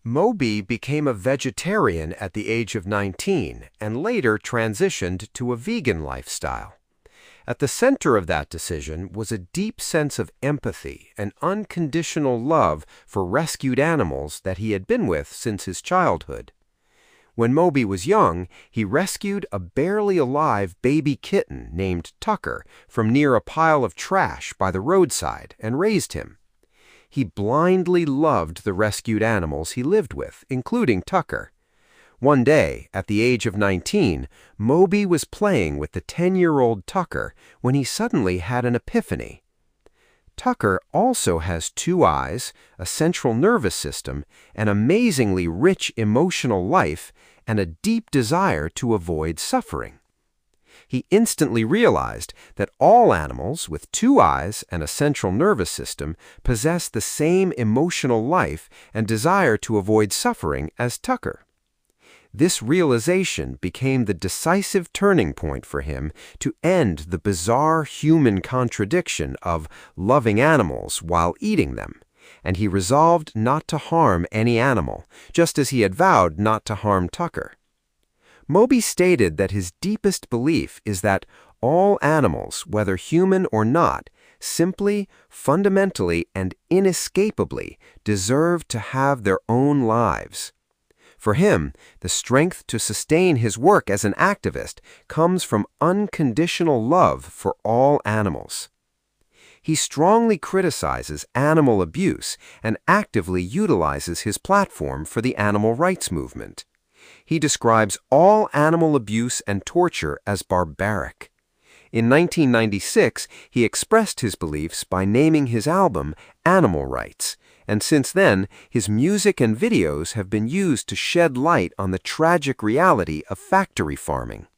Moby became a vegetarian at the age of 19 and later transitioned to a vegan lifestyle. At the center of that decision was a deep sense of empathy and unconditional love for rescued animals that he had been with since his childhood. When Moby was young, he rescued a barely alive baby kitten named Tucker from near a pile of trash by the roadside and raised him. He blindly loved the rescued animals he lived with, including Tucker. One day, at the age of 19, Moby was playing with the 10-year-old Tucker when he suddenly had an epiphany. Tucker also has 2 eyes, a central nervous system, an amazingly rich emotional life, and a deep desire to avoid suffering. He instantly realized that all animals with 2 eyes and a central nervous system possess the same emotional life and desire to avoid suffering as Tucker. This realization became the decisive turning point for him to end the bizarre human contradiction of loving animals while eating them, and he resolved not to harm any animal, just as he had vowed not to harm Tucker. Moby stated that his deepest belief is that all animals, whether human or not, simply, fundamentally, and inescapably deserve to have their own lives. For him, the strength to sustain his work as an activist comes from unconditional love for all animals. He strongly criticizes animal abuse and actively utilizes his platform for the animal rights movement. He describes all animal abuse and torture as barbaric. In 1996, he expressed his beliefs by naming his album Animal Rights, and since then, his music and videos have been used to shed light on the tragic reality of factory farming.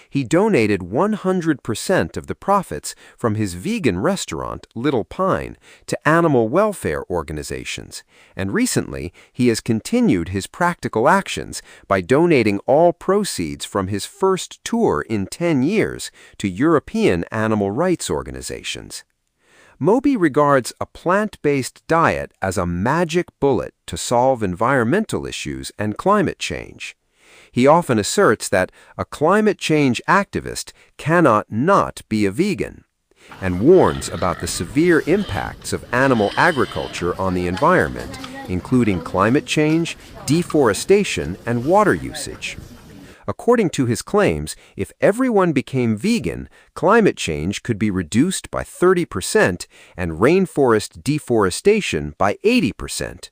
He donated 100% of the profits from his vegan restaurant, Little Pine, to animal welfare organizations, and recently he has continued his practical actions by donating all proceeds from his first tour in 10 years to European animal rights organizations. Moby regards a plant-based diet as a magic bullet to solve environmental issues and climate change. He often asserts that a climate change activist cannot not be a vegan, and warns about the severe impacts of animal agriculture on the environment, including climate change, deforestation, and water usage. According to his claims, if everyone became vegan, climate change could be reduced by 30% and rainforest deforestation by 80%.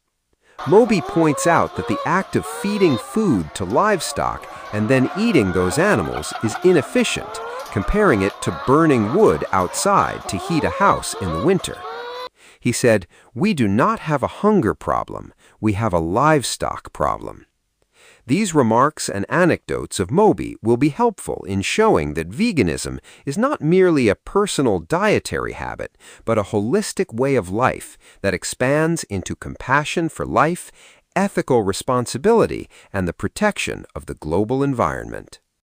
Moby points out that the act of feeding food to livestock and then eating those animals is inefficient, comparing it to burning wood outside to heat a house in the winter. He said, "We do not have a hunger problem, we have a livestock problem." These remarks and anecdotes of Moby will be helpful in showing that veganism is not merely a personal dietary habit, but a holistic way of life that expands into compassion for life, ethical responsibility, and the protection of the global environment.